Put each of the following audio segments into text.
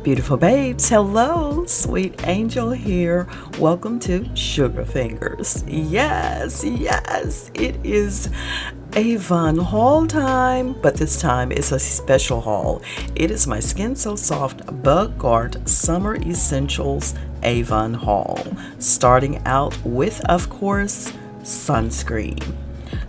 Beautiful babes, hello, sweet angel here. Welcome to Sugar Fingers. Yes, it is AVON haul time, but this time it's a special haul. It is my Skin So Soft Bug Guard Summer Essentials AVON haul, starting out with, of course, sunscreen.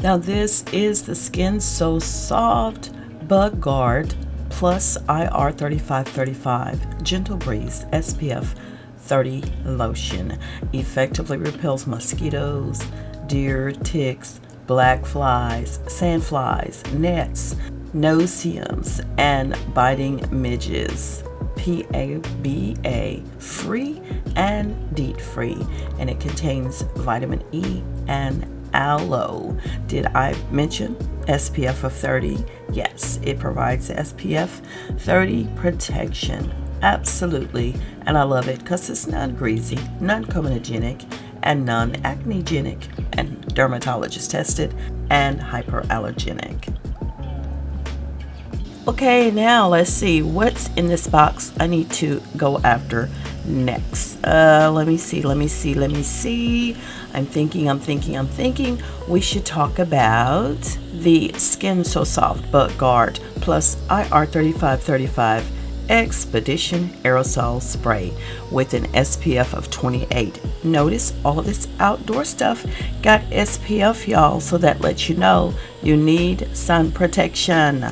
Now this is the Skin So Soft Bug Guard Plus IR 3535 Gentle Breeze SPF 30 Lotion. Effectively repels mosquitoes, deer, ticks, black flies, sandflies, gnats, no-see-ums, and biting midges. PABA free and DEET free, and it contains vitamin E and aloe. Did I mention SPF of 30? Yes, it provides SPF 30 protection. Absolutely. And I love it because it's non-greasy, non-comedogenic, and non-acnegenic, and dermatologist tested, and hyperallergenic. Okay, now let's see what's in this box I need to go after next. Let me see. I'm thinking we should talk about the Skin So Soft Bug Guard Plus IR 3535 Expedition Aerosol Spray with an SPF of 28. Notice all of this outdoor stuff got SPF, y'all, so that lets you know you need sun protection.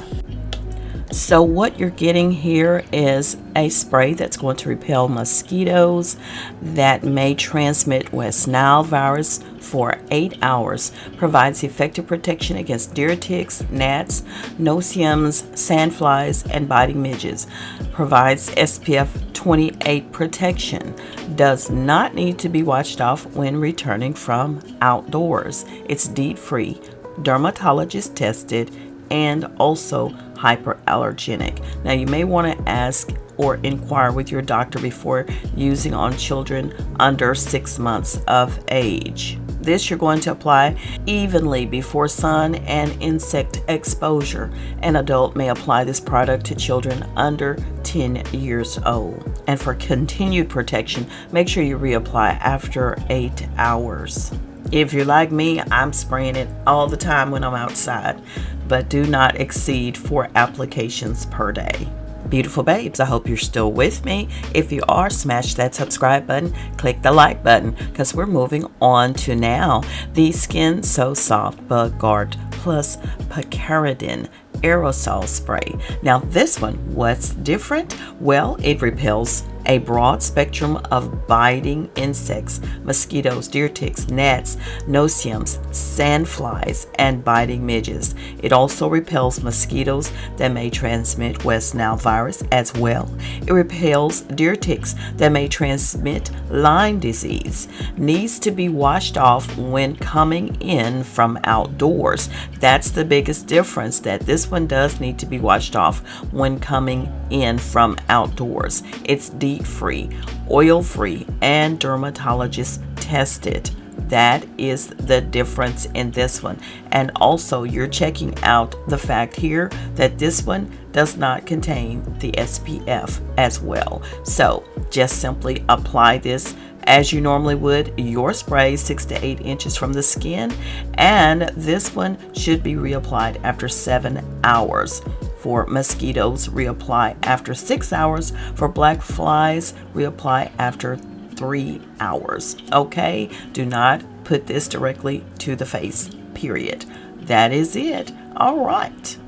So what you're getting here is a spray that's going to repel mosquitoes that may transmit West Nile virus for 8 hours, provides effective protection against deer ticks, gnats, no-see-ums, sandflies, and biting midges, provides SPF 28 protection, does not need to be washed off when returning from outdoors. It's DEET free, dermatologist tested, and also hyperallergenic. Now you may want to ask or inquire with your doctor before using on children under 6 months of age. This you're going to apply evenly before sun and insect exposure. An adult may apply this product to children under 10 years old. And for continued protection, make sure you reapply after 8 hours. If you're like me, I'm spraying it all the time when I'm outside, but do not exceed 4 applications per day. Beautiful babes, I hope you're still with me. If you are, smash that subscribe button, click the like button, because we're moving on to now the Skin So Soft Bug Guard Plus Picaridin Aerosol Spray. Now this one, what's different? Well, it repels a broad spectrum of biting insects, mosquitoes, deer ticks, gnats, no-see-ums, sandflies, and biting midges. It also repels mosquitoes that may transmit West Nile virus as well. It repels deer ticks that may transmit Lyme disease. Needs to be washed off when coming in from outdoors. That's the biggest difference, that this one does need to be washed off when coming in from outdoors. It's DEET free, oil free, and dermatologist tested. That is the difference in this one. And also you're checking out the fact here that this one does not contain the SPF as well. So just simply apply this as you normally would your spray 6 to 8 inches from the skin, and this one should be reapplied after 7 hours. For mosquitoes, reapply after 6 hours. For black flies, reapply after 3 hours. Okay? Do not put this directly to the face, period. That is it. All right.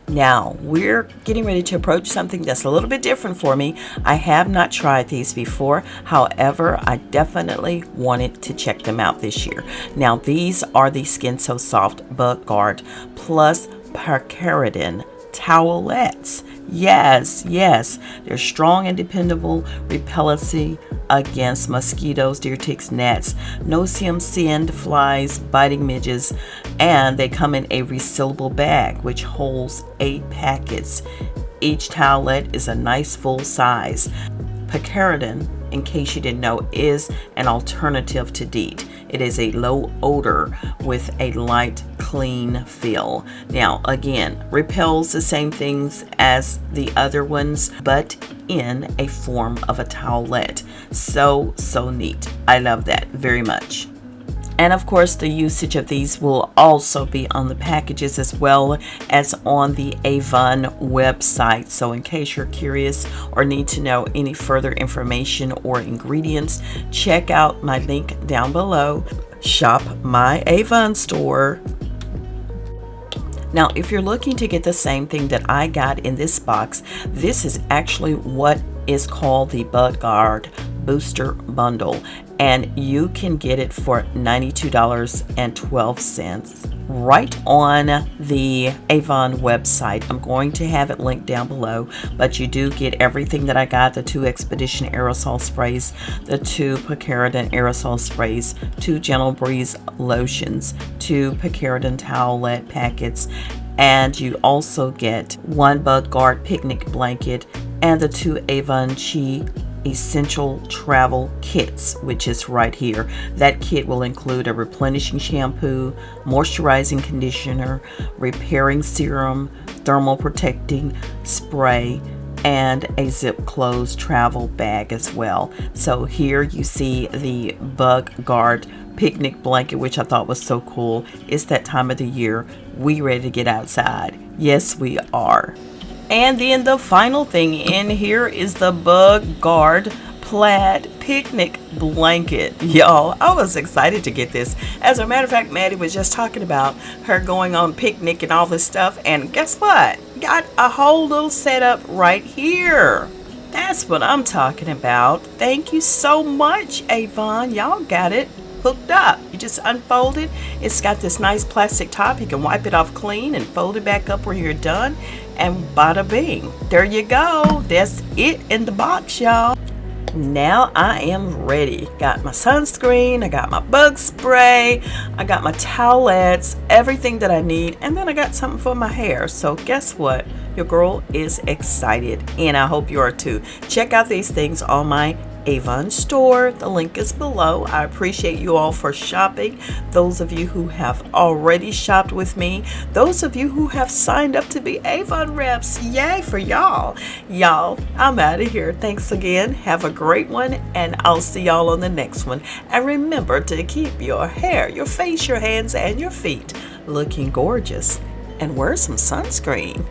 Now, we're getting ready to approach something that's a little bit different for me. I have not tried these before. However, I definitely wanted to check them out this year. Now, these are the Skin So Soft Bug Guard Plus Picaridin towelettes. Yes, they're strong and dependable repellency against mosquitoes, deer ticks, gnats, no-see-ums, sandflies, biting midges, and they come in a resealable bag which holds 8 packets. Each towelette is a nice full size. Picaridin in case you didn't know, is an alternative to DEET. It is a low odor with a light clean feel. Now again, repels the same things as the other ones, but in a form of a towelette. So neat. I love that very much. And of course, the usage of these will also be on the packages as well as on the Avon website. So in case you're curious or need to know any further information or ingredients, check out my link down below. Shop my Avon store. Now, if you're looking to get the same thing that I got in this box, this is actually what is called the Bug Guard Booster Bundle, and you can get it for $92.12 right on the Avon website. I'm going to have it linked down below, but you do get everything that I got: the 2 Expedition aerosol sprays, the 2 Picaridin aerosol sprays, 2 Gentle Breeze lotions, 2 Picaridin towelette packets, and you also get 1 Bug Guard picnic blanket and the 2 Avon Chi essential travel kits, which is right here. That kit will include a replenishing shampoo, moisturizing conditioner, repairing serum, thermal protecting spray, and a zip closed travel bag as well. So here you see the Bug Guard picnic blanket, which I thought was so cool. It's that time of the year. We ready to get outside. Yes, we are. And then the final thing in here is the Bug Guard plaid picnic blanket. Y'all, I was excited to get this. As a matter of fact, Maddie was just talking about her going on picnic and all this stuff, and guess what? Got a whole little setup right here. That's what I'm talking about. Thank you so much, Avon. Y'all got it hooked up. You just unfold it. It's got this nice plastic top. You can wipe it off clean and fold it back up when you're done, and bada bing, there you go. That's it in the box, y'all. Now I am ready. Got my sunscreen, I got my bug spray, I got my towelettes, everything that I need, and then I got something for my hair. So guess what? Your girl is excited, and I hope you are too. Check out these things on my Avon store. The link is below. I appreciate you all for shopping. Those of you who have already shopped with me, those of you who have signed up to be Avon reps, yay for y'all. Y'all, I'm out of here. Thanks again. Have a great one, and I'll see y'all on the next one. And remember to keep your hair, your face, your hands, and your feet looking gorgeous, and wear some sunscreen.